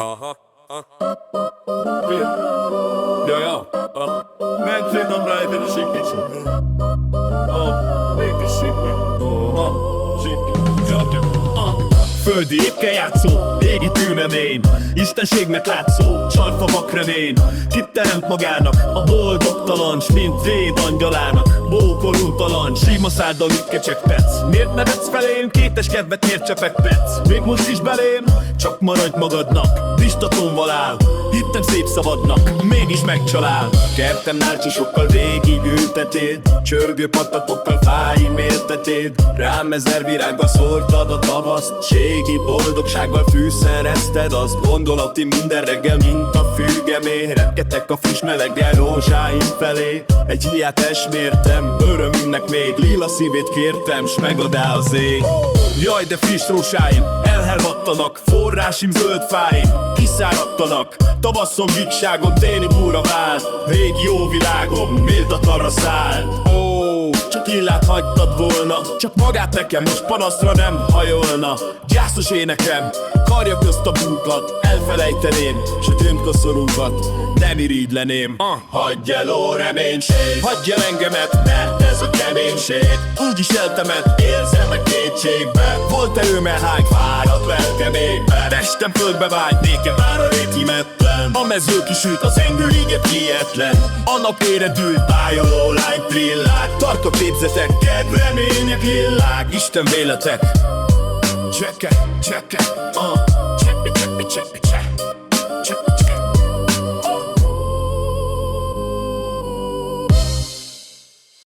Aha. Ja. Mensen dan blijven de ziekjes. Lekker Földi épke játszó, régi tűnemén, istenségnek látszó, csalfa vakremén. Kit teremt magának a boldogtalan, s mint véd angyalának, bókorútalan, sima száddal mit kecsegtetsz. Miért nevetsz felém, kéteskedvet miért csepegtetsz? Még most is belém, csak maradj magadnak, Bristatónval áll, hittem szép szabadnak, mégis megcsalál. Kertem nárcsisokkal végig ültetéd, csörgő patatokkal fáim értetéd. Rám ezer virágba szórtad a tavaszt, ségi boldogsággal fűszerezted azt. Gondolati minden reggel, mint a fügemé, repkedtek a friss meleggel rózsáim felé. Egy hiát esmértem, örömünknek még lila szívét kértem, s megadá az ég. Jaj, de friss rózsáim elhervadtanak, forrásim zöld fáim kiszáradtanak. Tavaszom gyíkságon téli búra vált, régi jó világom méltatlanra szállt. Csak illát hagytad volna, csak magát nekem most panaszra nem hajolna. Gyászos énekem, karja közt a búkat elfelejteném, s a gyöngykoszorúkat nem irigyleném. Hagyj el, ó reménység, hagyj el engemet, mert ez a keménység úgyis eltemet, érzem a kétségben. Volt erőmelhány, fáradt lelkem égben, testem földbe vágy, nékem már a rétimetlen. A mező kisült, az engő éget kietlen, a nap éredül, tájoló lány prillák. Tartok képzetek, kedvemények lillák, Isten véletek. Cseke, cseke, cseke, cseke, cseke.